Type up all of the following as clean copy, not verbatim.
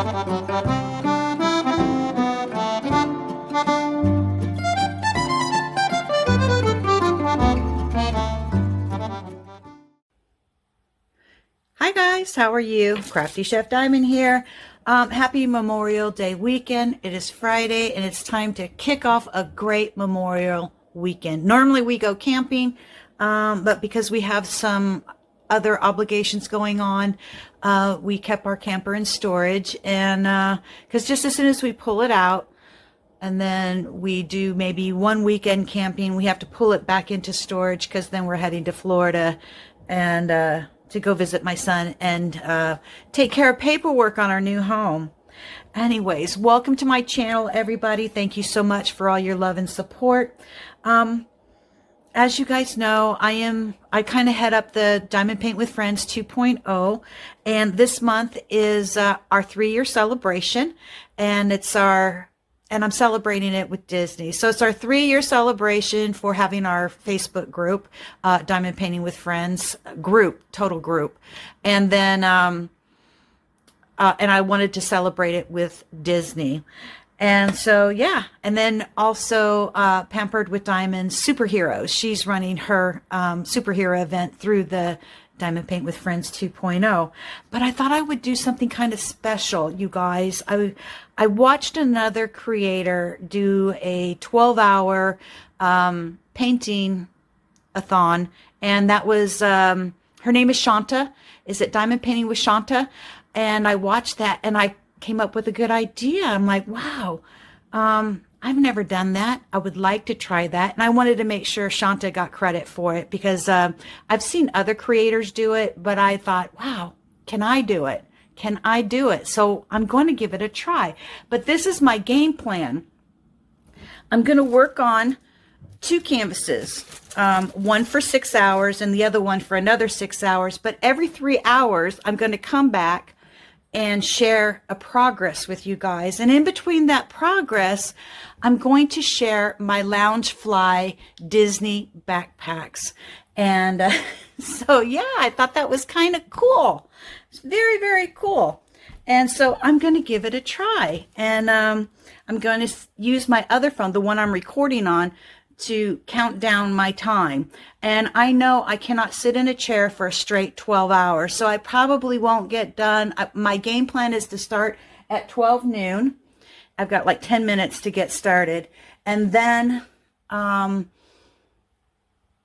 Hi guys, how are you? Crafty Chefdiamond here. Happy Memorial Day weekend. It is Friday and it's time to kick off a great Memorial weekend. Normally we go camping, but because we have some other obligations going on, we kept our camper in storage, and because just as soon as we pull it out, and then we do maybe one weekend camping, we have to pull it back into storage because then we're heading to Florida and to go visit my son and take care of paperwork on our new home. Anyways, welcome to my channel, everybody. Thank you so much for all your love and support. As you guys know, I kind of head up the Diamond Paint with Friends 2.0, and this month is our 3-year celebration, and I'm celebrating it with Disney. So it's our 3-year celebration for having our Facebook group, Diamond Painting with Friends group, total group. And then, and I wanted to celebrate it with Disney. And so, yeah. And then also Pampered with Diamond Superheroes. She's running her superhero event through the Diamond Paint with Friends 2.0. But I thought I would do something kind of special, you guys. I watched another creator do a 12-hour painting-a-thon, and that was, her name is Shonta. Is it Diamond Painting with Shonta? And I watched that, and I came up with a good idea. I'm like, wow, I've never done that. I would like to try that. And I wanted to make sure Shonta got credit for it because I've seen other creators do it, but I thought, wow, can I do it? Can I do it? So I'm going to give it a try. But this is my game plan. I'm going to work on 2 canvases, one for 6 hours and the other one for another 6 hours. But every 3 hours, I'm going to come back and share a progress with you guys. And in between that progress, I'm going to share my LoungeFly Disney backpacks. And so, yeah, I thought that was kind of cool. It's very, very cool. And so I'm going to give it a try. And I'm going to use my other phone, the one I'm recording on, to count down my time. And I know I cannot sit in a chair for a straight 12 hours, so I probably won't get done. My game plan is to start at 12 noon. I've got like 10 minutes to get started, and then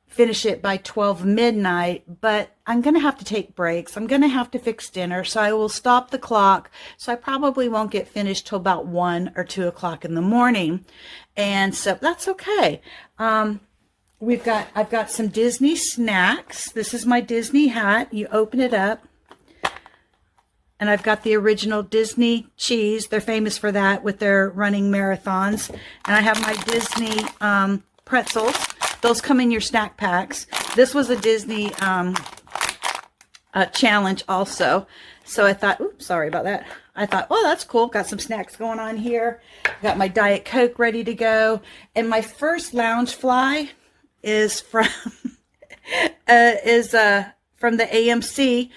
finish it by 12 midnight, but I'm going to have to take breaks. I'm going to have to fix dinner, so I will stop the clock. So I probably won't get finished till about 1 or 2 o'clock in the morning. And so that's okay. I've got some Disney snacks. This is my Disney hat. You open it up, and I've got the original Disney cheese. They're famous for that with their running marathons. And I have my Disney pretzels. Those come in your snack packs. This was a Disney challenge also. So I thought, oops, sorry about that. I thought, oh, that's cool. Got some snacks going on here. Got my Diet Coke ready to go. And my first LoungeFly is from from the AMC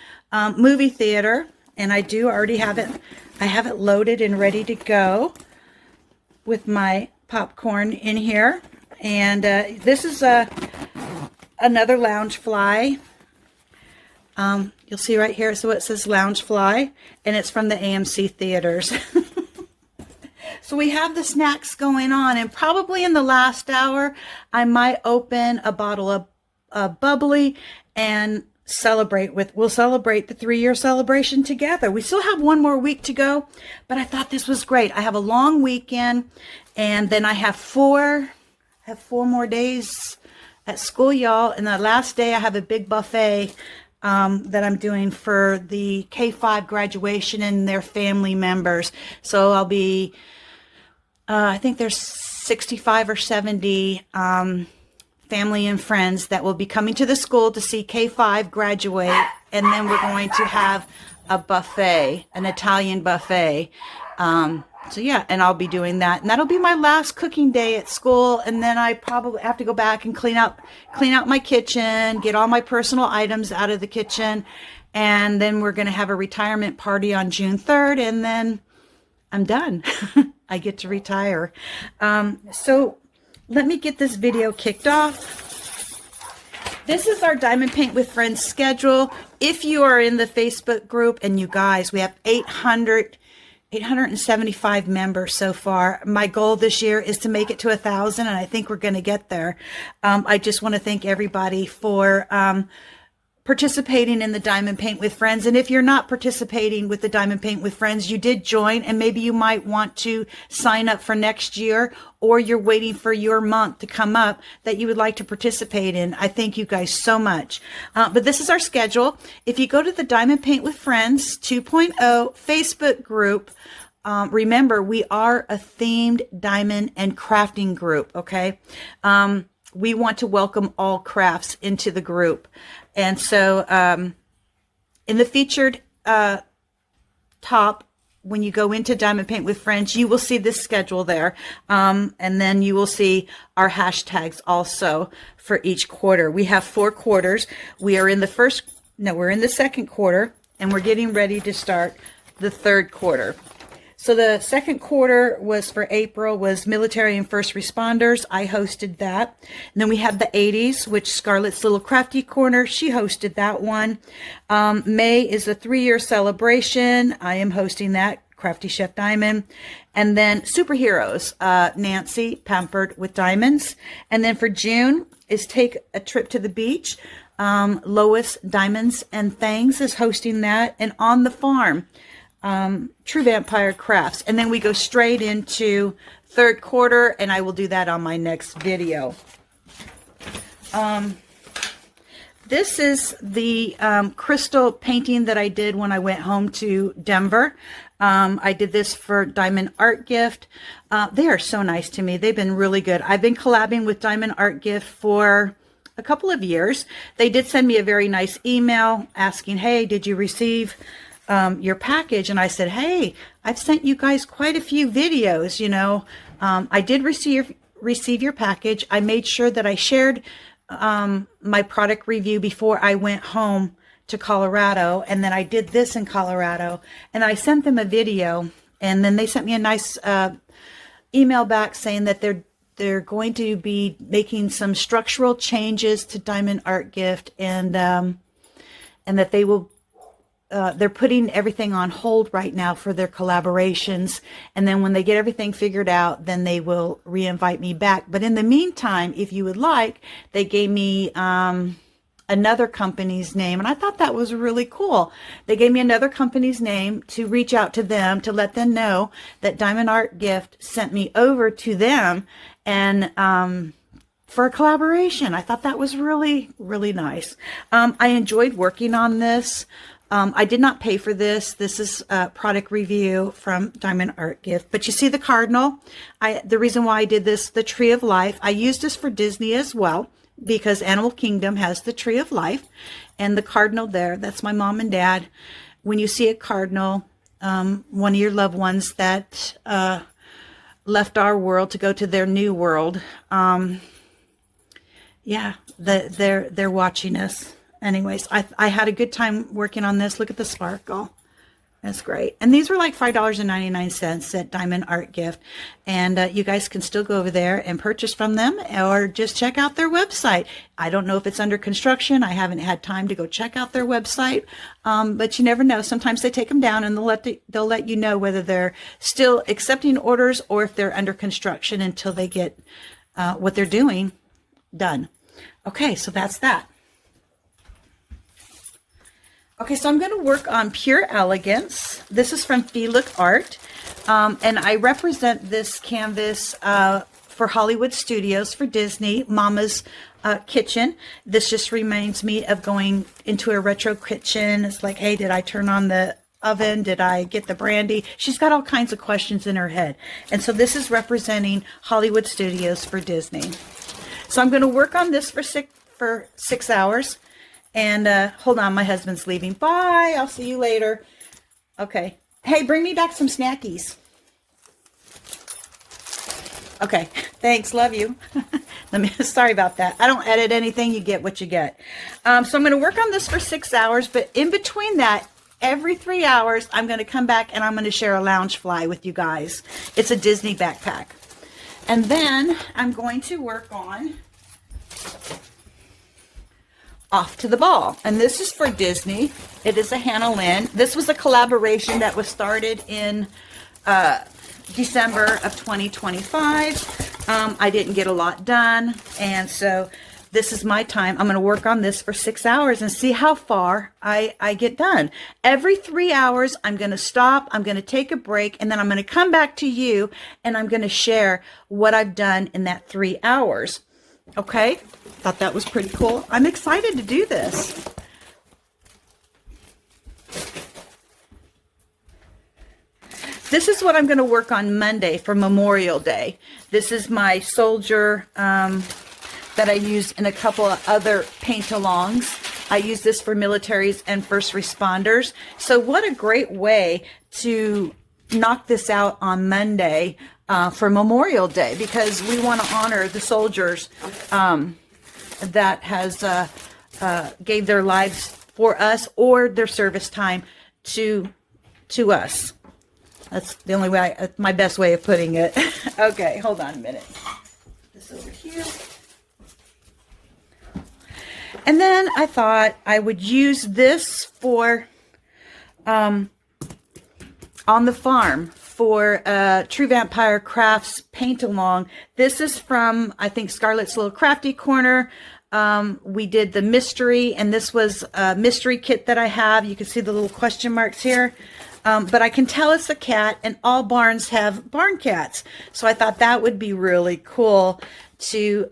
movie theater. And I do already have it. I have it loaded and ready to go with my popcorn in here. And this is another LoungeFly. You'll see right here, so it says LoungeFly, and it's from the AMC theaters. So we have the snacks going on, and probably in the last hour, I might open a bottle of bubbly and we'll celebrate the 3-year celebration together. We still have 1 more week to go, but I thought this was great. I have a long weekend, and then I have 4 more days at school, y'all. And the last day I have a big buffet that I'm doing for the K-5 graduation and their family members. So I'll be, I think there's 65 or 70 family and friends that will be coming to the school to see K-5 graduate. And then we're going to have a buffet, an Italian buffet. So yeah, and I'll be doing that, and that'll be my last cooking day at school. And then I probably have to go back and clean out my kitchen, get all my personal items out of the kitchen, and then we're going to have a retirement party on June 3rd, and then I'm done. I get to retire. So let me get this video kicked off. This is our Diamond Paint with Friends schedule. If you are in the Facebook group, and you guys, we have 875 members so far. My goal this year is to make it to 1,000, and I think we're going to get there. I just want to thank everybody for participating in the Diamond Paint with Friends. And if you're not participating with the Diamond Paint with Friends, you did join, and maybe you might want to sign up for next year, or you're waiting for your month to come up that you would like to participate in. I thank you guys so much. But this is our schedule. If you go to the Diamond Paint with Friends 2.0 Facebook group, remember, we are a themed diamond and crafting group, okay? We want to welcome all crafts into the group. And so in the featured top, when you go into Diamond Paint with Friends, you will see this schedule there. And then you will see our hashtags also for each quarter. We have 4 quarters. We are in we're in the second quarter, and we're getting ready to start the third quarter. So the second quarter was for April, was military and first responders. I hosted that. And then we have the 80s, which Scarlett's Little Crafty Corner, she hosted that one. May is a 3-year celebration. I am hosting that, Crafty Chefdiamond. And then superheroes, Nancy, Pampered with Diamonds. And then for June is Take a Trip to the Beach. Lois, Diamonds and Things is hosting that. And On the Farm, True Vampire Crafts. And then we go straight into third quarter, and I will do that on my next video. This is the crystal painting that I did when I went home to Denver. I did this for Diamond Art Gift. They are so nice to me. They've been really good. I've been collabing with Diamond Art Gift for a couple of years. They did send me a very nice email asking, hey, did you receive your package? And I said, hey, I've sent you guys quite a few videos, you know. I did receive your package. I made sure that I shared my product review before I went home to Colorado, and then I did this in Colorado, and I sent them a video, and then they sent me a nice email back saying that they're going to be making some structural changes to Diamond Art Gift, and that they will they're putting everything on hold right now for their collaborations. And then when they get everything figured out, then they will re-invite me back. But in the meantime, if you would like, they gave me another company's name. And I thought that was really cool. They gave me another company's name to reach out to them, to let them know that Diamond Art Gift sent me over to them, and for a collaboration. I thought that was really, really nice. I enjoyed working on this. I did not pay for this. This is a product review from Diamond Art Gift. But you see the cardinal. The reason why I did this, the Tree of Life. I used this for Disney as well, because Animal Kingdom has the Tree of Life. And the cardinal there, that's my mom and dad. When you see a cardinal, one of your loved ones that left our world to go to their new world, yeah, they're watching us. Anyways, I had a good time working on this. Look at the sparkle. That's great. And these were like $5.99 at Diamond Art Gift. And you guys can still go over there and purchase from them, or just check out their website. I don't know if it's under construction. I haven't had time to go check out their website. But you never know. Sometimes they take them down, and they'll let you know whether they're still accepting orders or if they're under construction until they get what they're doing done. Okay, so that's that. Okay, so I'm going to work on Pure Elegance. This is from Look Art, and I represent this canvas for Hollywood Studios for Disney, Mama's Kitchen. This just reminds me of going into a retro kitchen. It's like, hey, did I turn on the oven? Did I get the brandy? She's got all kinds of questions in her head. And so this is representing Hollywood Studios for Disney. So I'm going to work on this for 6 hours. And hold on, my husband's leaving. Bye. I'll see you later. Okay. Hey, bring me back some snackies. Okay. Thanks. Love you. Sorry about that. I don't edit anything. You get what you get. So I'm going to work on this for 6 hours. But in between that, every 3 hours, I'm going to come back and I'm going to share a LoungeFly with you guys. It's a Disney backpack. And then I'm going to work on Off to the Ball. And this is for Disney. It is a Hannah Lynn. This was a collaboration that was started in December of 2025. I didn't get a lot done. And so this is my time. I'm going to work on this for 6 hours and see how far I get done. Every 3 hours, I'm going to stop. I'm going to take a break. And then I'm going to come back to you and I'm going to share what I've done in that 3 hours. Okay, thought that was pretty cool. I'm excited to do this. This is what I'm going to work on Monday for Memorial Day. This is my soldier that I used in a couple of other paint-alongs. I use this for militaries and first responders. So what a great way to knock this out on Monday for Memorial Day, because we want to honor the soldiers that has gave their lives for us, or their service time to us. That's the only way, my best way of putting it. Okay, hold on a minute. This over here. And then I thought I would use this for on the farm for True Vampire Crafts paint along. This is from, I think, Scarlett's Little Crafty Corner. We did the mystery, and this was a mystery kit that I have. You can see the little question marks here. But I can tell it's a cat, and all barns have barn cats. So I thought that would be really cool to,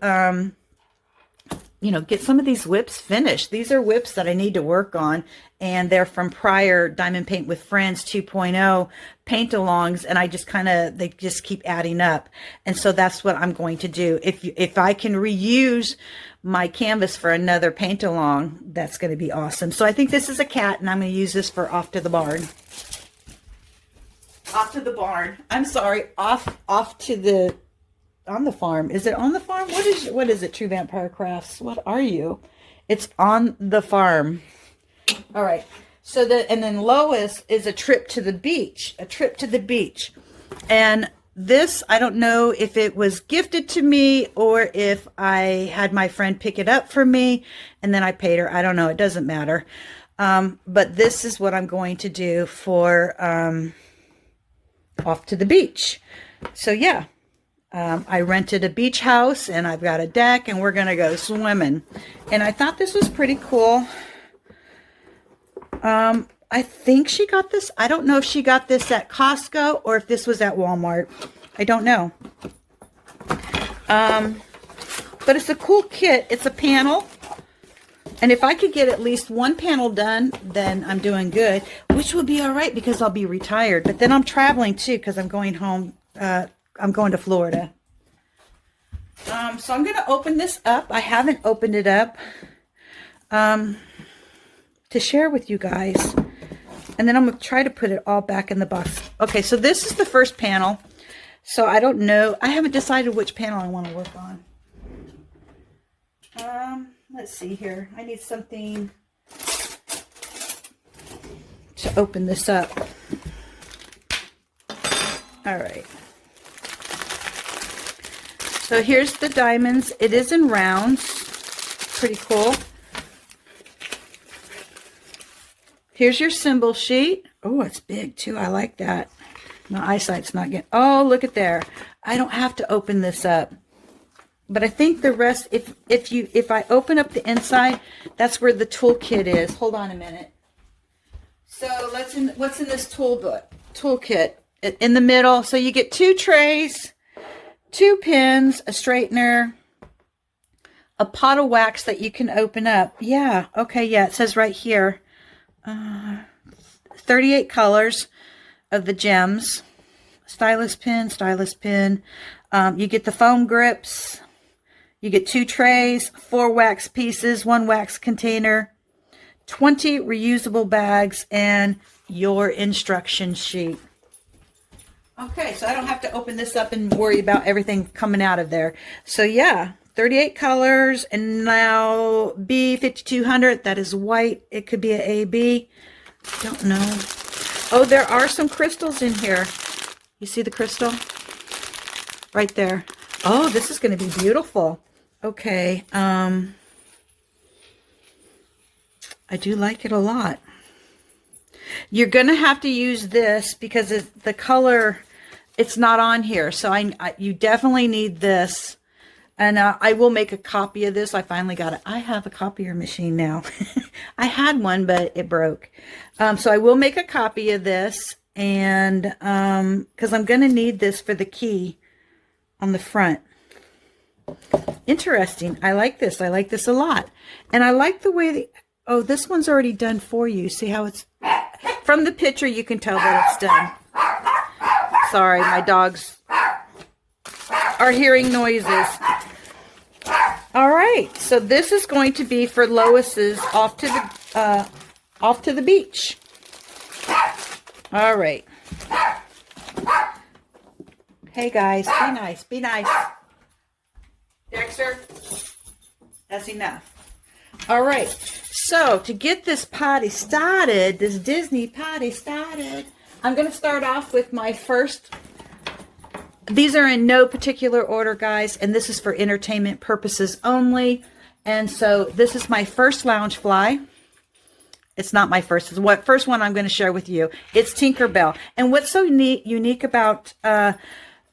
you know, get some of these whips finished. These are whips that I need to work on, and they're from prior Diamond Paint with Friends 2.0 paint-alongs, and I just they just keep adding up. And so that's what I'm going to do. If I can reuse my canvas for another paint-along, that's going to be awesome. So I think this is a cat, and I'm going to use this for Off to the Barn. Off to the barn. I'm sorry. Off to the, on the farm. Is it on the farm? What is it, True Vampire Crafts? What are you? It's on the farm. All right. So and then Lois is a trip to the beach. A trip to the beach. And this, I don't know if it was gifted to me or if I had my friend pick it up for me and then I paid her. I don't know. It doesn't matter. But this is what I'm going to do for Off to the Beach. So yeah, I rented a beach house and I've got a deck and we're going to go swimming. And I thought this was pretty cool. I think she got this. I don't know if she got this at Costco or if this was at Walmart. I don't know. But it's a cool kit. It's a panel. And if I could get at least one panel done, then I'm doing good, which would be all right because I'll be retired. But then I'm traveling too because I'm going home. I'm going to Florida. So I'm going to open this up. I haven't opened it up to share with you guys. And then I'm going to try to put it all back in the box. Okay, so this is the first panel. So I don't know. I haven't decided which panel I want to work on. Let's see here. I need something to open this up. All right. So here's the diamonds. It is in rounds. Pretty cool. Here's your symbol sheet. Oh, it's big too. I like that. My eyesight's not getting... Oh, look at there. I don't have to open this up. But I think the rest, if I open up the inside, that's where the toolkit is. Hold on a minute. So what's in this toolkit? In the middle. So you get 2 trays, 2 pins, a straightener, a pot of wax that you can open up. Yeah. Okay. Yeah. It says right here, 38 colors of the gems. Stylus pin. You get the foam grips. You get 2 trays, 4 wax pieces, 1 wax container, 20 reusable bags, and your instruction sheet. Okay, so I don't have to open this up and worry about everything coming out of there. So yeah, 38 colors, and now B5200, that is white. It could be an AB. Don't know. Oh, there are some crystals in here. You see the crystal? Right there. Oh, this is going to be beautiful. Okay. I do like it a lot. You're going to have to use this because the color, it's not on here. So you definitely need this. And I will make a copy of this. I finally got it. I have a copier machine now. I had one, but it broke. So I will make a copy of this. And because I'm going to need this for the key on the front. Interesting. I like this. I like this a lot. And I like the way oh, this one's already done for you. See how it's, from the picture you can tell that it's done. Sorry, my dogs are hearing noises. All right, so this is going to be for Lois's off to the beach. All right. Hey guys, be nice, be nice. Dexter, that's enough. All right, so to get this party started, this Disney party started, I'm going to start off with my first. These are in no particular order, guys, and this is for entertainment purposes only. And so this is my first LoungeFly. It's not my first. It's what first one I'm going to share with you. It's Tinkerbell. And what's so unique about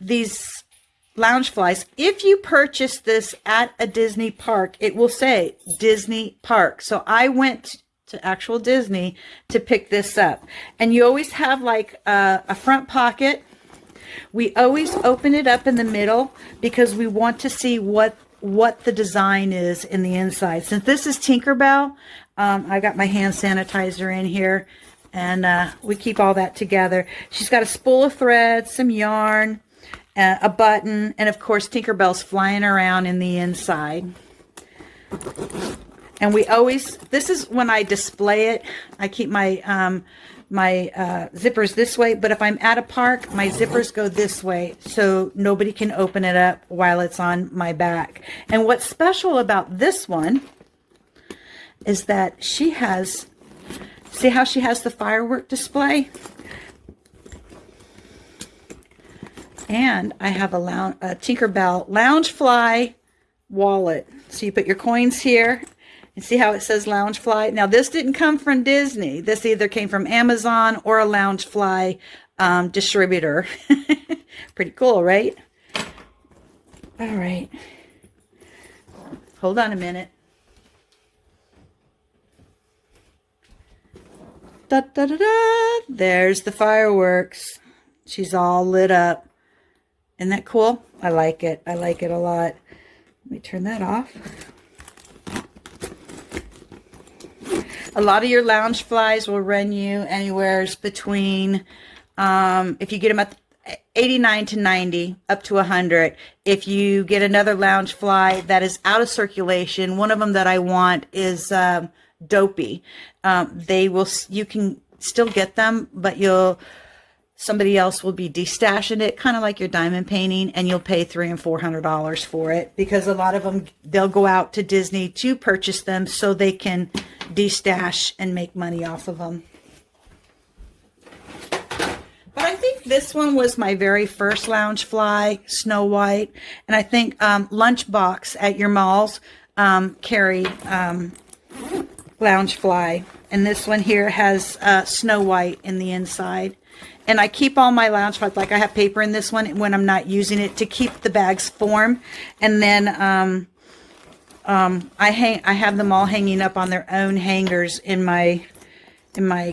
these LoungeFlies, if you purchase this at a Disney park, it will say Disney Park. So I went to actual Disney to pick this up. And you always have like a front pocket. We always open it up in the middle because we want to see what the design is in the inside. Since this is Tinkerbell, I got my hand sanitizer in here, and we keep all that together. She's got a spool of thread, some yarn, a button, and of course Tinkerbell's flying around in the inside. And we always, this is when I display it, I keep my zippers this way, but if I'm at a park, my zippers go this way so nobody can open it up while it's on my back. And what's special about this one is that she has, see how she has the firework display? And I have a Tinkerbell LoungeFly wallet. So you put your coins here. And see how it says LoungeFly? Now, this didn't come from Disney. This either came from Amazon or a LoungeFly distributor. Pretty cool, right? All right. Hold on a minute. Da, da, da, da. There's the fireworks. She's all lit up. Isn't that cool? I like it. I like it a lot. Let me turn that off. A lot of your LoungeFlies will run you anywhere between, if you get them at 89 to 90, up to 100. If you get another LoungeFly that is out of circulation, one of them that I want is Dopey. You can still get them, but somebody else will be destashing it, kind of like your diamond painting, and you'll pay $300 and $400 for it because a lot of them, they'll go out to Disney to purchase them so they can destash and make money off of them. But I think this one was my very first LoungeFly, Snow White, and I think Lunchbox at your malls carry LoungeFly, and this one here has Snow White in the inside. And I keep all my LoungeFlies, like I have paper in this one when I'm not using it to keep the bag's form. And then I have them all hanging up on their own hangers in my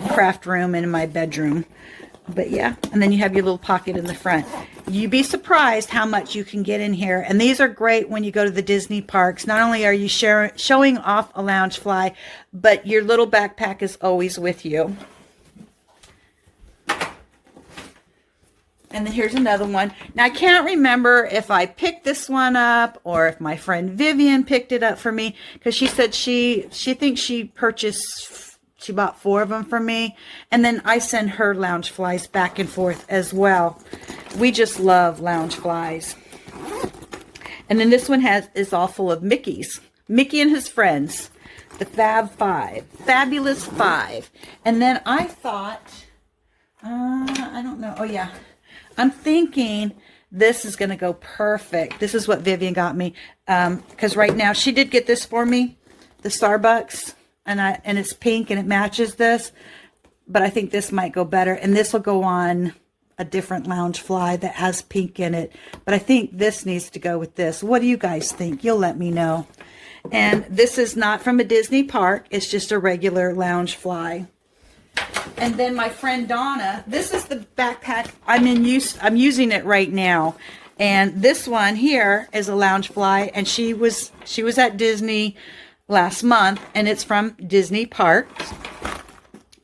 craft room and in my bedroom. But yeah, and then you have your little pocket in the front. You'd be surprised how much you can get in here. And these are great when you go to the Disney parks. Not only are you showing off a LoungeFly, but your little backpack is always with you. And then here's another one. Now, I can't remember if I picked this one up or if my friend Vivian picked it up for me, because she said she thinks she bought 4 of them for me. And then I send her LoungeFlies back and forth as well. We just love LoungeFlies. And then this one is all full of Mickeys. Mickey and his friends. the Fabulous 5. And then I thought, I don't know. Oh, yeah. I'm thinking this is going to go perfect. This is what Vivian got me. Because right now, she did get this for me, the Starbucks. And it's pink and it matches this. But I think this might go better. And this will go on a different LoungeFly that has pink in it. But I think this needs to go with this. What do you guys think? You'll let me know. And this is not from a Disney park. It's just a regular LoungeFly. And then my friend Donna, this is the backpack I'm using it right now. And this one here is a LoungeFly, and she was at Disney last month, and it's from Disney parks.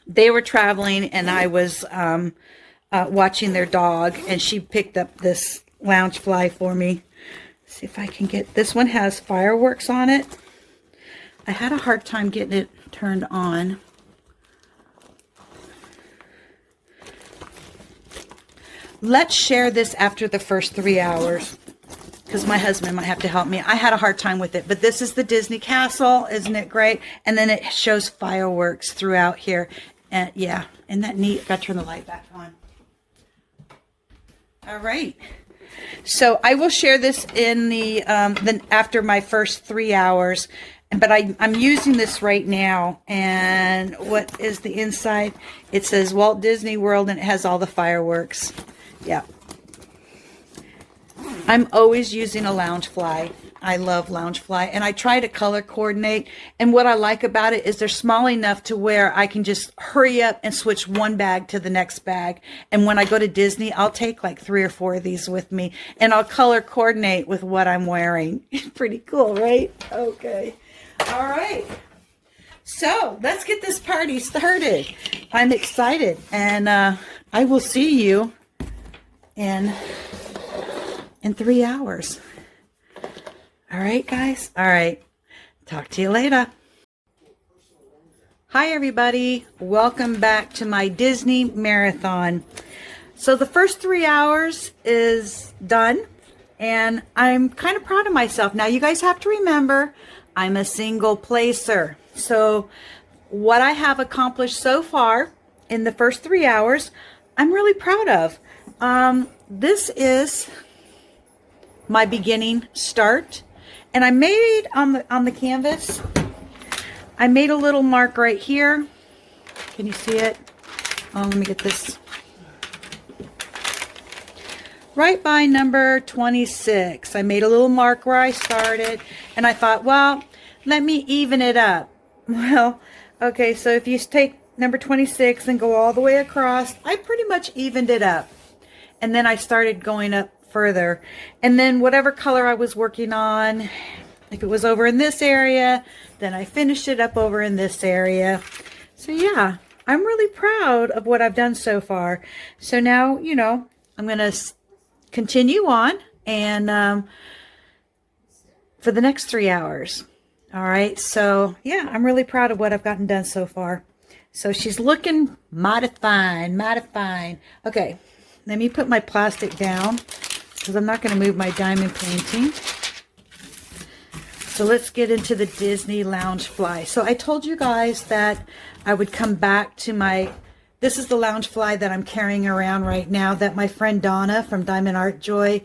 They were traveling, and I was watching their dog, and she picked up this LoungeFly for me. See if I can get, this one has fireworks on it. I had a hard time getting it turned on. Let's share this after the first 3 hours, because my husband might have to help me. I had a hard time with it, but this is the Disney Castle. Isn't it great? And then it shows fireworks throughout here. And yeah, isn't that neat? Got to turn the light back on. All right. So I will share this in the after my first 3 hours. But I'm using this right now. And what is the inside? It says Walt Disney World, and it has all the fireworks. Yeah. I'm always using a LoungeFly. I love LoungeFly, and I try to color coordinate. And what I like about it is they're small enough to where I can just hurry up and switch one bag to the next bag. And when I go to Disney, I'll take like 3 or 4 of these with me, and I'll color coordinate with what I'm wearing. Pretty cool, right? Okay. All right. So let's get this party started. I'm excited, and I will see you in 3 hours. All right, guys. All right. Talk to you later. Hi, everybody. Welcome back to my Disney marathon. So the first 3 hours is done, and I'm kind of proud of myself. Now, you guys have to remember, I'm a single placer. So what I have accomplished so far in the first 3 hours, I'm really proud of. This is my beginning start. And I made on the canvas, I made a little mark right here. Can you see it? Oh, let me get this. Right by number 26. I made a little mark where I started, and I thought, well, let me even it up. Well, okay, so if you take number 26 and go all the way across, I pretty much evened it up. And then I started going up further, and then whatever color I was working on, if it was over in this area, then I finished it up over in this area. So yeah, I'm really proud of what I've done so far. So now, you know, I'm going to continue on, and for the next 3 hours. All right, so yeah, I'm really proud of what I've gotten done so far. So she's looking mighty fine, mighty fine. Okay, let me put my plastic down, because I'm not going to move my diamond painting. So let's get into the Disney LoungeFly. So I told you guys that I would come back to my, this is the LoungeFly that I'm carrying around right now that my friend Donna from Diamond Art Joy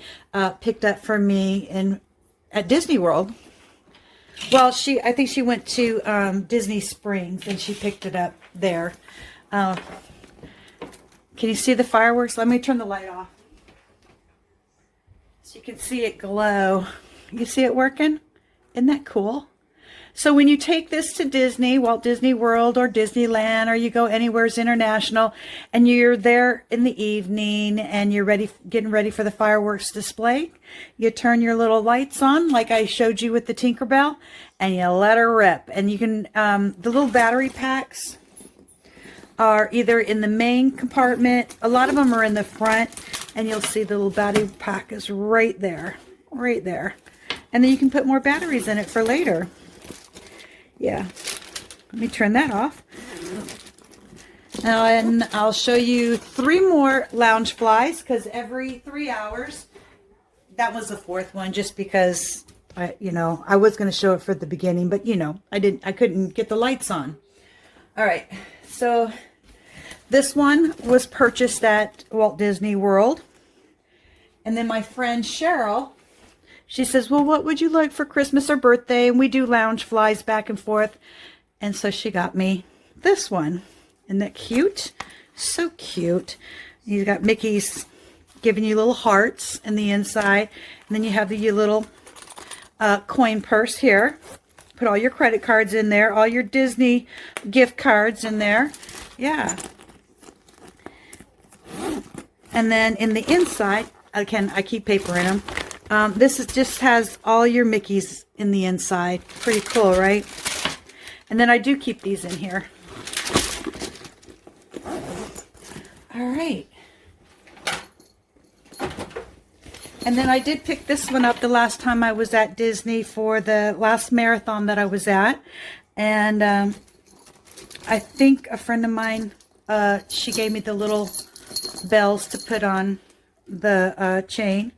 picked up for me at Disney World. Well, I think she went to Disney Springs, and she picked it up there. Can you see the fireworks? Let me turn the light off, so you can see it glow. You see it working? Isn't that cool? So when you take this to Disney, Walt Disney World or Disneyland, or you go anywhere international, and you're there in the evening and you're getting ready for the fireworks display, you turn your little lights on like I showed you with the Tinkerbell, and you let her rip. And you can, the little battery packs are either in the main compartment. A lot of them are in the front, and you'll see the little battery pack is right there, right there. And then you can put more batteries in it for later. Yeah. Let me turn that off. And I'll show you 3 more LoungeFlies, because every 3 hours, that was the 4th one, just because I was going to show it for the beginning, but I couldn't get the lights on. All right. So this one was purchased at Walt Disney World. And then my friend Cheryl, she says, well, what would you like for Christmas or birthday? And we do LoungeFlies back and forth. And so she got me this one. Isn't that cute? So cute. You've got Mickey's giving you little hearts in the inside. And then you have your little coin purse here. Put all your credit cards in there. All your Disney gift cards in there. Yeah. And then in the inside, again, I keep paper in them. This just has all your Mickeys in the inside. Pretty cool, right? And then I do keep these in here. All right. And then I did pick this one up the last time I was at Disney for the last marathon that I was at. And I think a friend of mine, she gave me the little bells to put on the chain.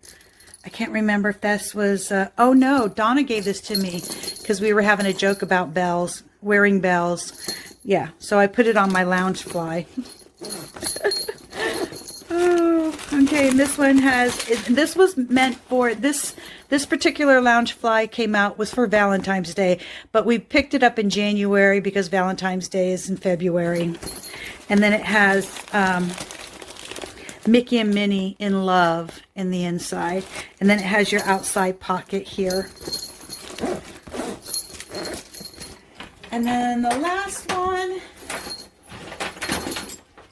I can't remember if this was, oh no, Donna gave this to me because we were having a joke about bells, wearing bells. Yeah, so I put it on my LoungeFly. Oh, okay, and this one has, this was meant for, this particular LoungeFly came out, was for Valentine's Day, but we picked it up in January because Valentine's Day is in February. And then it has Mickey and Minnie in love in the inside. And then it has your outside pocket here. And then the last one,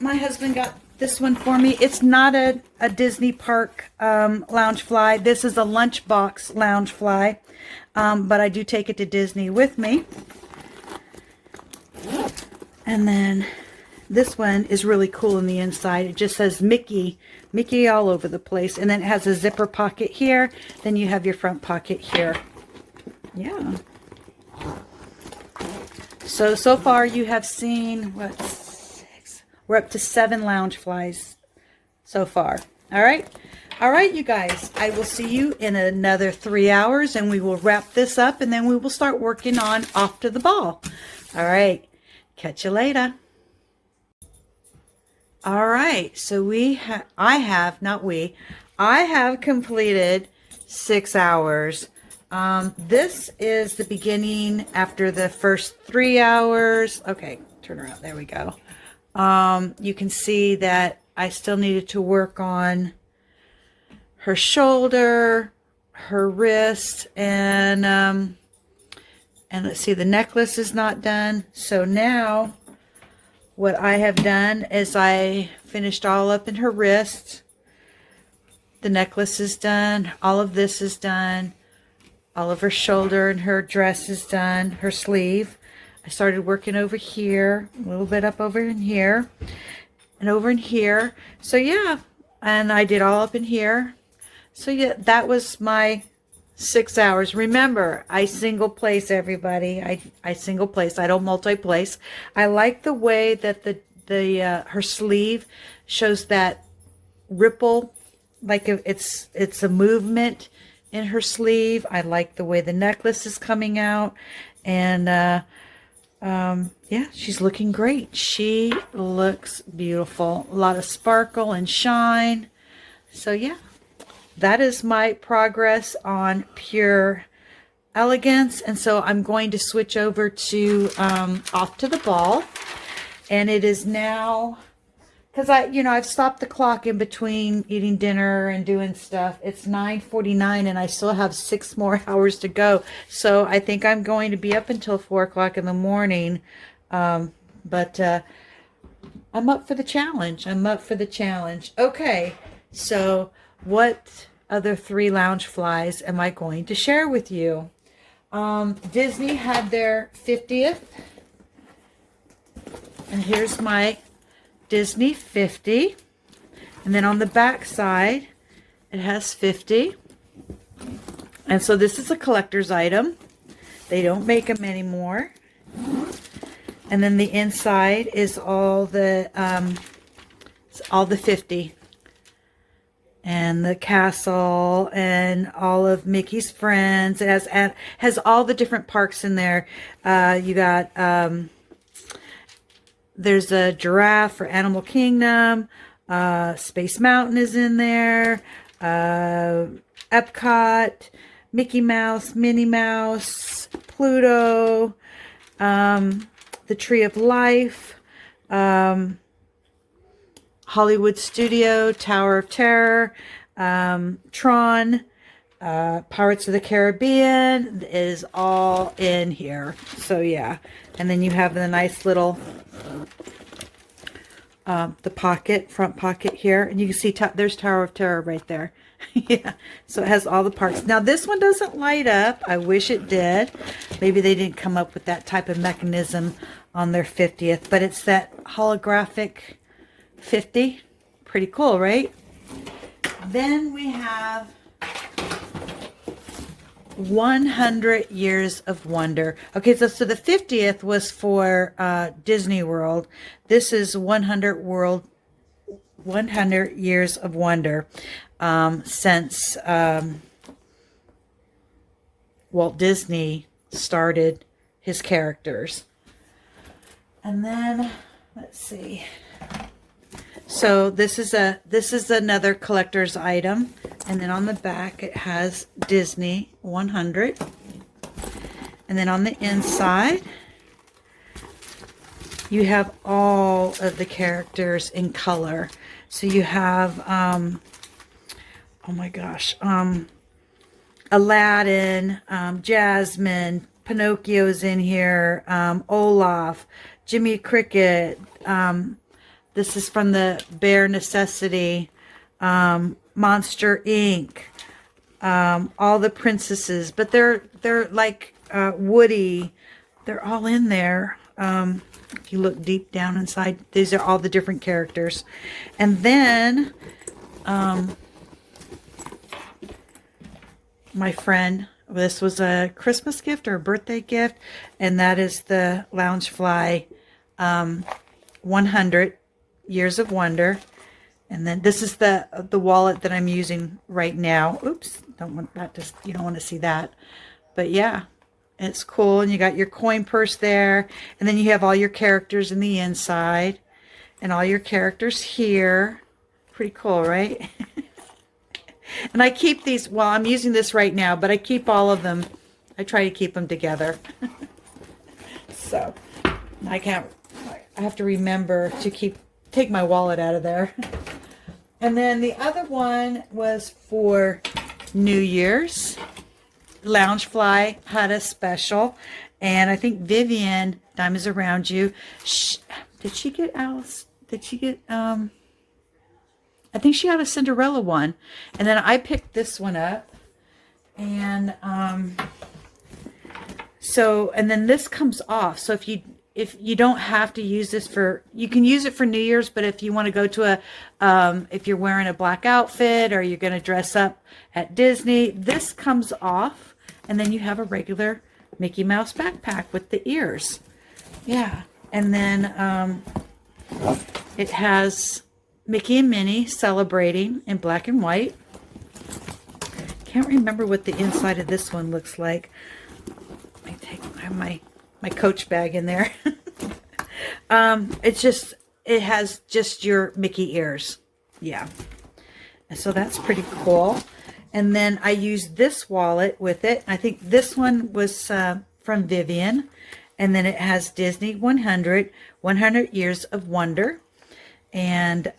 my husband got this one for me. It's not a Disney park LoungeFly. This is a lunchbox LoungeFly. But I do take it to Disney with me. And then this one is really cool in the inside. It just says Mickey all over the place. And then it has a zipper pocket here. Then you have your front pocket here. Yeah. So far you have seen, what, 6? We're up to 7 LoungeFlies so far. All right. All right, you guys. I will see you in another 3 hours and we will wrap this up and then we will start working on Off to the Ball. All right. Catch you later. All right, so I have completed 6 hours. This is the beginning after the first 3 hours. Okay, turn around, there we go. You can see that I still needed to work on her shoulder, her wrist, and let's see, the necklace is not done. So now what I have done is I finished all up in her wrist. The necklace is done. All of this is done. All of her shoulder and her dress is done. Her sleeve. I started working over here. A little bit up over in here. And over in here. So yeah. And I did all up in here. So yeah, that was my 6 hours. Remember, I single place, everybody. I single place. I don't multi-place. I like the way that her sleeve shows that ripple, like it's a movement in her sleeve. I like the way the necklace is coming out, and yeah, she's looking great. She looks beautiful. A lot of sparkle and shine. So yeah. That is my progress on Pure Elegance. And so I'm going to switch over to Off to the Ball. And it is now, because I've stopped the clock in between eating dinner and doing stuff. It's 9:49 and I still have 6 more hours to go. So I think I'm going to be up until 4 o'clock in the morning. But I'm up for the challenge. I'm up for the challenge. Okay, so what other 3 LoungeFlies am I going to share with you? Disney had their 50th. And here's my Disney 50. And then on the back side, it has 50. And so this is a collector's item. They don't make them anymore. And then the inside is all the 50. and the castle and all of Mickey's friends. It has all the different parks in there. You got, there's a giraffe for Animal Kingdom. Space Mountain is in there. Epcot, Mickey Mouse, Minnie Mouse, Pluto, the Tree of Life, Hollywood Studio, Tower of Terror, Tron, Pirates of the Caribbean is all in here. So yeah, and then you have the nice little the pocket, front pocket here, and you can see there's Tower of Terror right there. Yeah, so it has all the parts. Now this one doesn't light up. I wish it did. Maybe they didn't come up with that type of mechanism on their 50th, but it's that holographic 50. Pretty cool, right? Then we have 100 Years of Wonder. Okay, so the 50th was for Disney World. This is 100 Years of Wonder, since Walt Disney started his characters. And then let's see. So this is another collector's item, and then on the back it has Disney 100, and then on the inside you have all of the characters in color. So you have oh my gosh, Aladdin, Jasmine, Pinocchio's in here, Olaf, Jimmy Cricket. This is from the Bare Necessity, Monster Inc., all the princesses, but they're like Woody. They're all in there. If you look deep down inside, these are all the different characters. And then my friend, this was a Christmas gift or a birthday gift, and that is the LoungeFly 100 Years of Wonder. And then this is the wallet that I'm using right now. Oops, don't want that to, you don't want to see that. But yeah, it's cool. And you got your coin purse there, and then you have all your characters in the inside and all your characters here. Pretty cool, right? And I keep these, well, I'm using this right now, but I keep all of them. I try to keep them together. So I have to remember to take my wallet out of there. And then the other one was for New Year's. LoungeFly had a special, and I think Vivian, Diamonds Around You, did she get Alice? Did she get, I think she got a Cinderella one. And then I picked this one up, and so, and then this comes off. So if you don't have to use this you can use it for New Year's, but if you want to go to if you're wearing a black outfit or you're going to dress up at Disney, this comes off, and then you have a regular Mickey Mouse backpack with the ears. Yeah. And then it has Mickey and Minnie celebrating in black and white. Can't remember what the inside of this one looks like. I have my Coach bag in there. It has just your Mickey ears. Yeah. And so that's pretty cool. And then I used this wallet with it. I think this one was from Vivian. And then it has Disney 100 Years of Wonder. And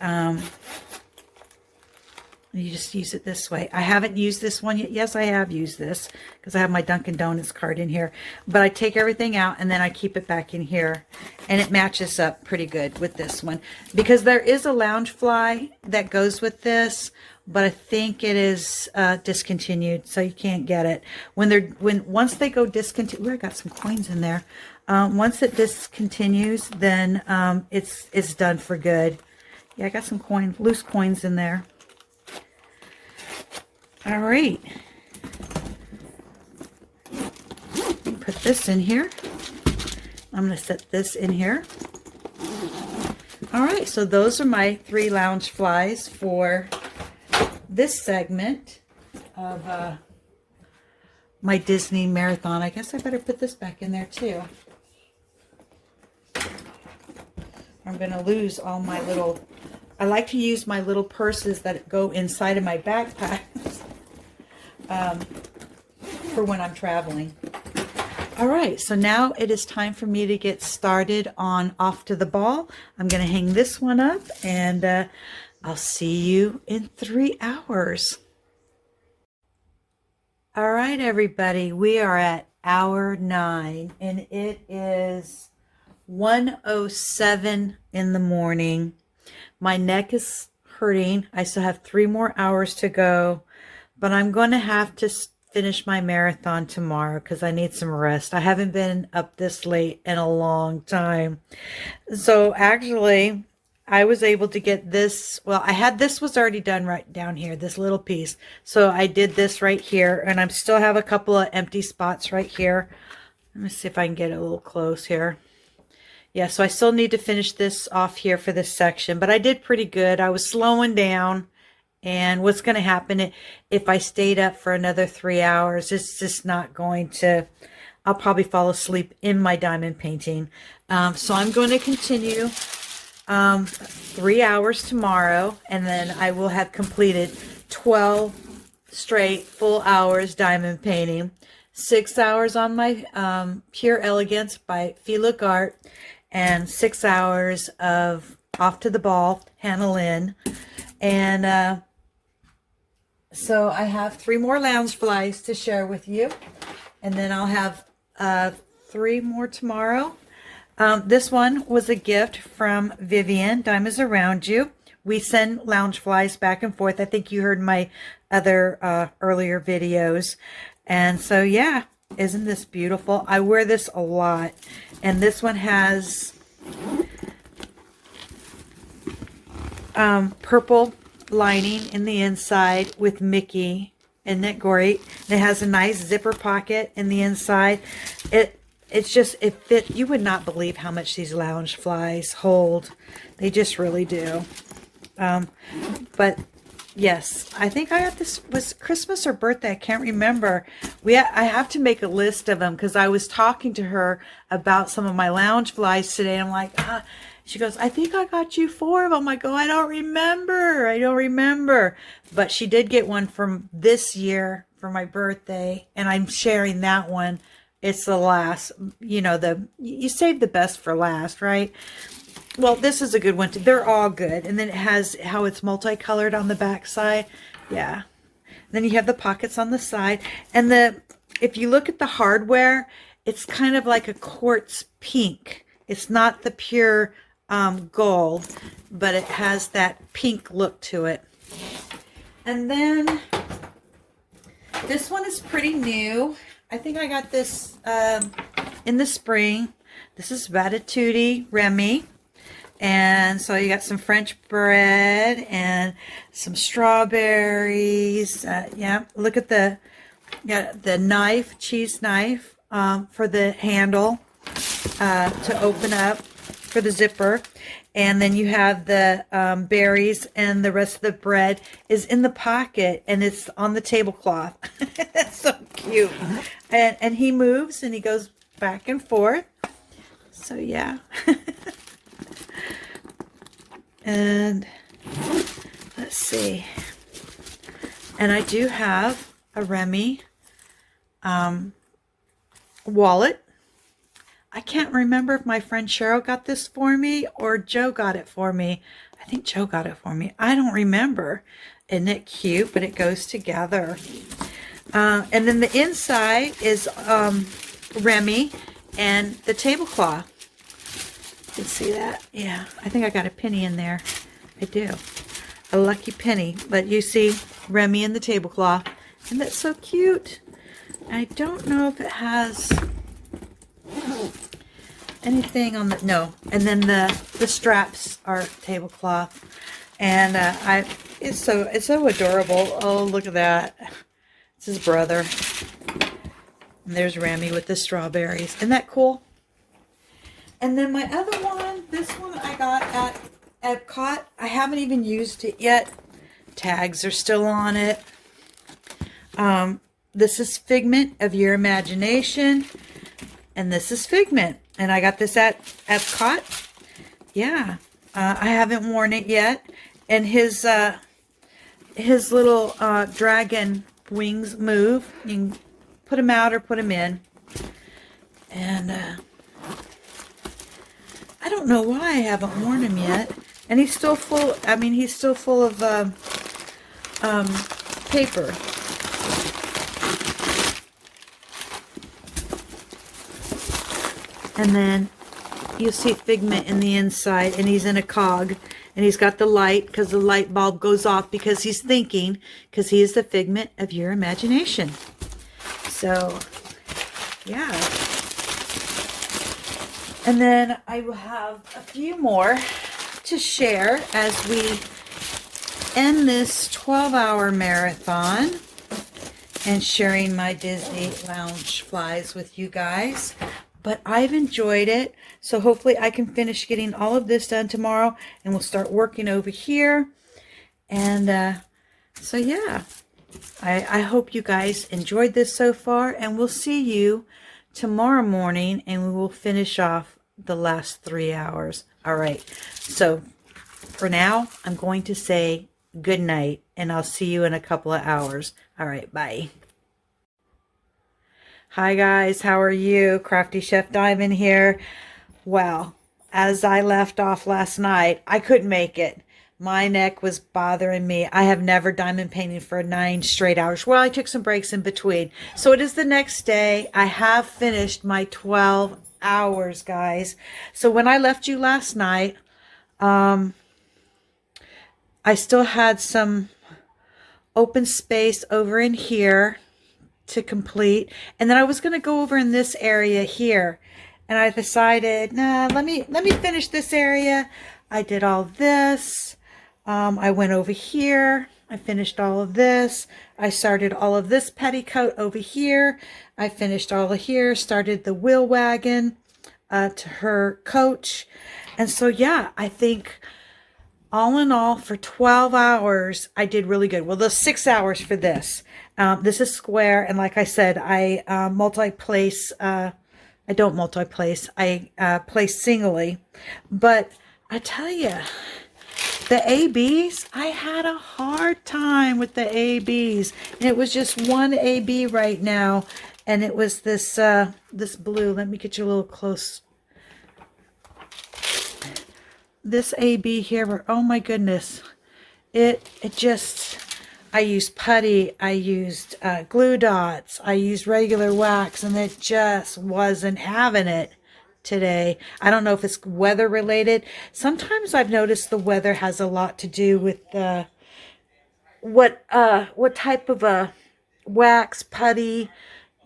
you just use it this way. I haven't used this one yet. Yes, I have used this because I have my Dunkin' Donuts card in here. But I take everything out and then I keep it back in here. And it matches up pretty good with this one. Because there is a LoungeFly that goes with this, but I think it is discontinued, so you can't get it. Once they go discontinued, I got some coins in there. Once it discontinues, then it's done for good. Yeah, I got some loose coins in there. All right. Put this in here. I'm going to set this in here. All right, so those are my 3 LoungeFlies for this segment of my Disney marathon. I guess I better put this back in there too. I'm going to lose all my little... I like to use my little purses that go inside of my backpack for when I'm traveling. All right, so now it is time for me to get started on Off to the Ball. I'm going to hang this one up, and I'll see you in 3 hours. All right, everybody, we are at hour 9, and it is 1:07 in the morning. My neck is hurting. I still have 3 more hours to go, but I'm going to have to finish my marathon tomorrow because I need some rest. I haven't been up this late in a long time. So actually, I was able to get this. Well, this was already done right down here, this little piece. So I did this right here, and I still have a couple of empty spots right here. Let me see if I can get it a little close here. Yeah, so I still need to finish this off here for this section, but I did pretty good. I was slowing down, and what's going to happen if I stayed up for another 3 hours, it's just not going to, I'll probably fall asleep in my diamond painting. So I'm going to continue 3 hours tomorrow, and then I will have completed 12 straight full hours diamond painting, 6 hours on my Pure Elegance by Philip Art, and 6 hours of Off to the Ball, Hannah Lynn. And so I have 3 more LoungeFlies to share with you. And then I'll have 3 more tomorrow. This one was a gift from Vivian, Diamonds Around You. We send LoungeFlies back and forth. I think you heard my other earlier videos. And so, yeah. Isn't this beautiful? I wear this a lot. And this one has purple lining in the inside with Mickey. Isn't it great? And it has a nice zipper pocket in the inside. It fit. You would not believe how much these LoungeFlies hold. They just really do. But yes, I think I got this, was Christmas or birthday, I can't remember. I have to make a list of them because I was talking to her about some of my LoungeFlies today. And I'm like, she goes, I think I got you 4 of them. I go, I don't remember. But she did get one from this year for my birthday, and I'm sharing that one. It's the last, you save the best for last, right? Well, this is a good one too. They're all good. And then it has how it's multicolored on the back side. Yeah. And then you have the pockets on the side. And if you look at the hardware, it's kind of like a quartz pink. It's not the pure gold, but it has that pink look to it. And then this one is pretty new. I think I got this in the spring. This is Ratatouille Remy. And so you got some French bread and some strawberries. Yeah, look at the knife, cheese knife for the handle to open up for the zipper. And then you have the berries, and the rest of the bread is in the pocket, and it's on the tablecloth. That's so cute. And he moves, and he goes back and forth. So yeah. And let's see. And I do have a Remy wallet. I can't remember if my friend Cheryl got this for me or Joe got it for me. I think Joe got it for me. I don't remember. Isn't it cute? But it goes together. And then the inside is Remy and the tablecloth. You can see that. Yeah, I think I got a penny in there. I do. A lucky penny. But you see Remy and the tablecloth. And that's so cute. I don't know if it has anything on the... No. And then the straps are tablecloth. And it's so adorable. Oh, look at that. It's his brother. And there's Remy with the strawberries. Isn't that cool? And then my other one, this one I got at Epcot. I haven't even used it yet. Tags are still on it. This is Figment of Your Imagination. And this is Figment. And I got this at Epcot. Yeah. I haven't worn it yet. And his little dragon wings move. You can put them out or put them in. And I don't know why I haven't worn him yet. And he's still full. I mean, he's still full of paper. And then you'll see Figment in the inside, and he's in a cog, and he's got the light because the light bulb goes off because he's thinking, because he is the figment of your imagination. So, yeah. And then I will have a few more to share as we end this 12-hour marathon and sharing my Disney LoungeFlies with you guys. But I've enjoyed it, so hopefully I can finish getting all of this done tomorrow, and we'll start working over here. And so yeah, I hope you guys enjoyed this so far, and we'll see you tomorrow morning, and we will finish off the last 3 hours. All right, so for now, I'm going to say good night, and I'll see you in a couple of hours. All right, bye. Hi guys, how are you? Crafty Chefdiamond here. Well, as I left off last night, I couldn't make it. My neck was bothering me. I have never diamond painted for 9 straight hours. Well, I took some breaks in between. So it is the next day. I have finished my 12 hours, guys. So when I left you last night, I still had some open space over in here to complete, and then I was going to go over in this area here, and I decided, nah, let me finish this area. I did all this. I went over here. I finished all of this. I started all of this petticoat over here. I finished all of here. Started the wheel wagon to her coach, and so yeah, I think all in all, for 12 hours, I did really good. Well, there's 6 hours for this. This is square, and like I said, I multi-place. I don't multi-place. I place singly. But I tell you, the ABs, I had a hard time with the ABs. And it was just one AB right now, and it was this this blue. Let me get you a little close. This AB here, oh my goodness, it just, I used putty, I used glue dots, I used regular wax, and it just wasn't having it today. I don't know if it's weather related. Sometimes I've noticed the weather has a lot to do with what type of a wax, putty,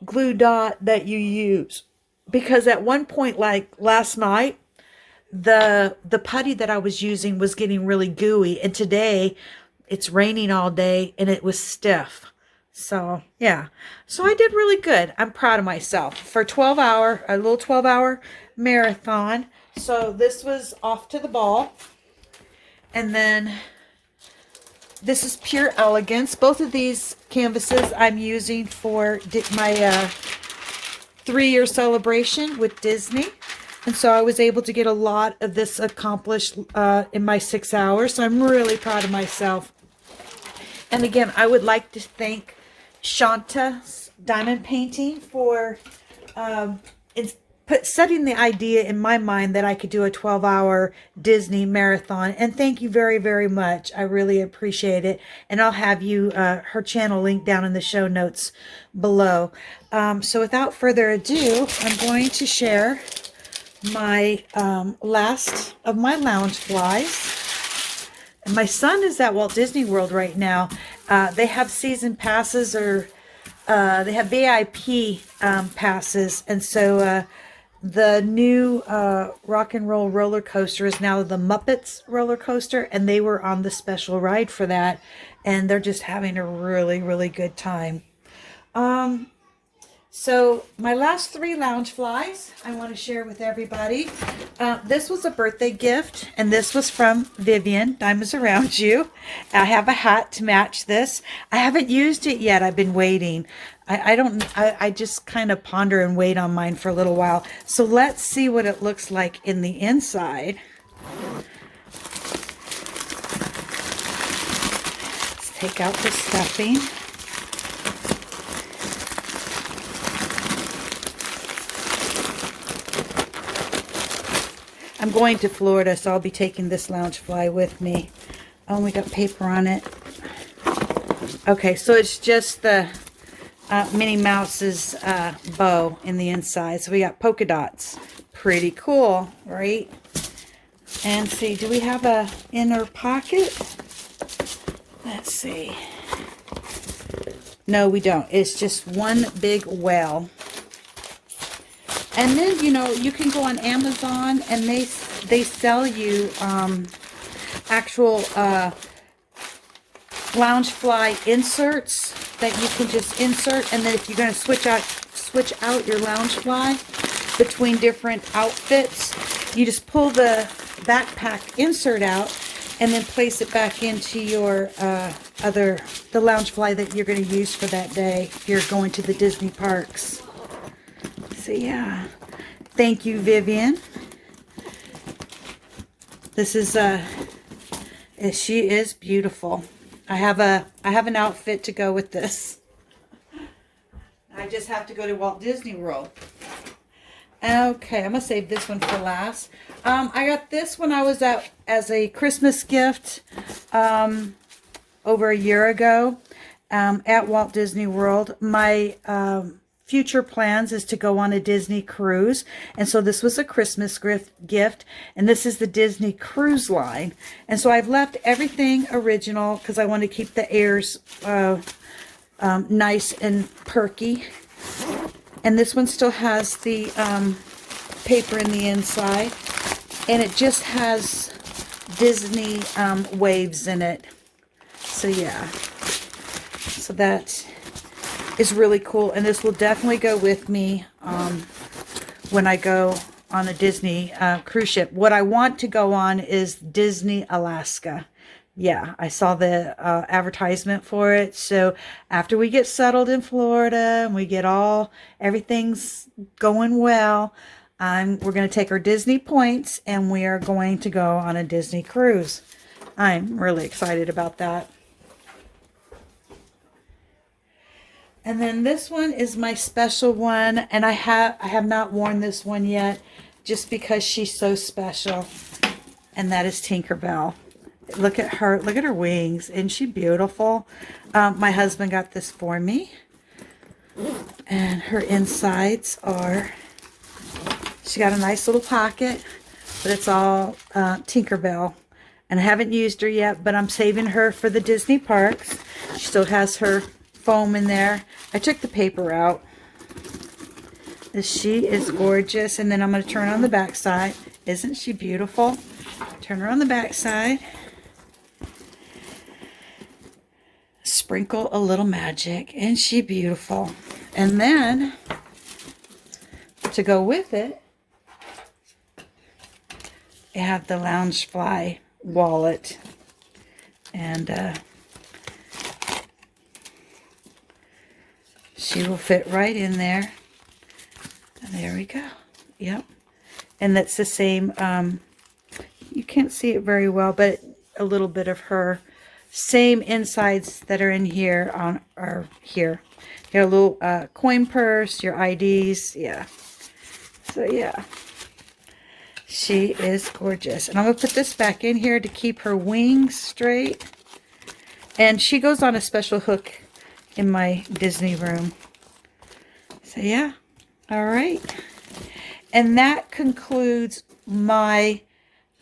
glue dot that you use. Because at one point, like last night, the putty that I was using was getting really gooey, and today it's raining all day and it was stiff. So yeah, so I did really good. I'm proud of myself for a little 12-hour marathon. So this was Off to the Ball, and then this is Pure Elegance. Both of these canvases I'm using for my 3-year celebration with Disney. And so I was able to get a lot of this accomplished in my 6 hours. So I'm really proud of myself. And again, I would like to thank Shonta's Diamond Painting for setting the idea in my mind that I could do a 12-hour Disney marathon. And thank you very, very much. I really appreciate it. And I'll have you her channel linked down in the show notes below. So without further ado, I'm going to share my last of my LoungeFlies. And my son is at Walt Disney World right now. They have season passes, or they have VIP passes, and so the new rock and roll roller coaster is now the Muppets roller coaster, and they were on the special ride for that, and they're just having a really, really good time. So my last 3 LoungeFlies I want to share with everybody. This was a birthday gift, and this was from Vivian, Diamonds Around You. I have a hat to match this. I haven't used it yet. I've been waiting. I just kind of ponder and wait on mine for a little while. So let's see what it looks like in the inside. Let's take out the stuffing. I'm going to Florida, so I'll be taking this LoungeFly with me. Oh, we got paper on it. Okay, so it's just the Minnie Mouse's bow in the inside. So we got polka dots. Pretty cool, right? And see, do we have a inner pocket? Let's see. No, we don't. It's just one big whale. And then, you know, you can go on Amazon and they sell you actual LoungeFly inserts that you can just insert. And then if you're going to switch out your LoungeFly between different outfits, you just pull the backpack insert out and then place it back into your the LoungeFly that you're going to use for that day if you're going to the Disney parks. So yeah, thank you, Vivian. This is she is beautiful. I have an outfit to go with this. I just have to go to Walt Disney World. Okay, I'm gonna save this one for last. I got this when I was out as a Christmas gift over a year ago at Walt Disney World. My future plans is to go on a Disney cruise, and so this was a Christmas gift, and this is the Disney Cruise Line, and so I've left everything original because I want to keep the airs nice and perky. And this one still has the paper in the inside, and it just has Disney waves in it. So yeah, so that is really cool, and this will definitely go with me when I go on a Disney cruise ship. What I want to go on is Disney Alaska. Yeah, I saw the advertisement for it. So after we get settled in Florida and we get everything's going well, we're going to take our Disney points and we are going to go on a Disney cruise. I'm really excited about that. And then this one is my special one, and I have not worn this one yet just because she's so special, and that is Tinkerbell. Look at her wings. Isn't she beautiful? My husband got this for me, and her insides are, she got a nice little pocket, but it's all Tinkerbell, and I haven't used her yet, but I'm saving her for the Disney parks. She still has her foam in there. I took the paper out. She is gorgeous. And then I'm going to turn on the back side. Isn't she beautiful? Turn her on the back side. Sprinkle a little magic. Isn't she beautiful? And then to go with it, I have the LoungeFly wallet. And she will fit right in there. And there we go. Yep. And that's the same, you can't see it very well, but a little bit of her same insides that are in here are here. Your little coin purse, your IDs. Yeah. So yeah. She is gorgeous. And I'm going to put this back in here to keep her wings straight. And she goes on a special hook in my Disney room. So yeah, all right. And that concludes my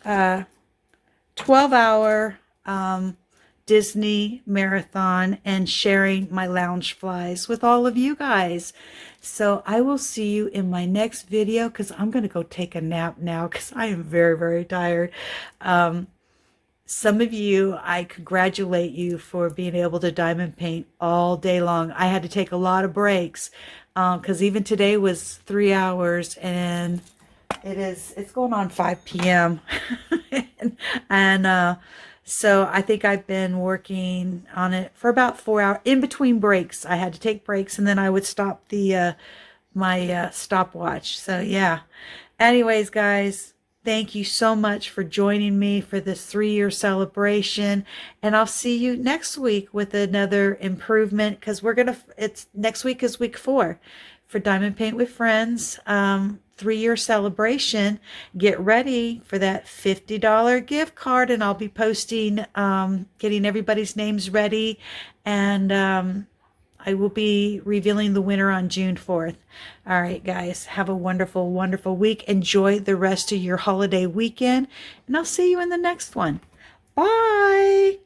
12-hour Disney marathon and sharing my LoungeFlies with all of you guys. So I will see you in my next video because I'm going to go take a nap now because I am very, very tired. some of you, I congratulate you for being able to diamond paint all day long. I had to take a lot of breaks because even today was 3 hours, and it's going on 5 p.m. and so I think I've been working on it for about 4 hours. In between breaks, I had to take breaks, and then I would stop the my stopwatch. So yeah. Anyways, guys, thank you so much for joining me for this 3-year celebration. And I'll see you next week with another improvement, because it's next week is week 4 for Diamond Paint with Friends. 3-year celebration. Get ready for that $50 gift card, and I'll be posting, getting everybody's names ready, and I will be revealing the winner on June 4th. All right, guys, have a wonderful, wonderful week. Enjoy the rest of your holiday weekend, and I'll see you in the next one. Bye.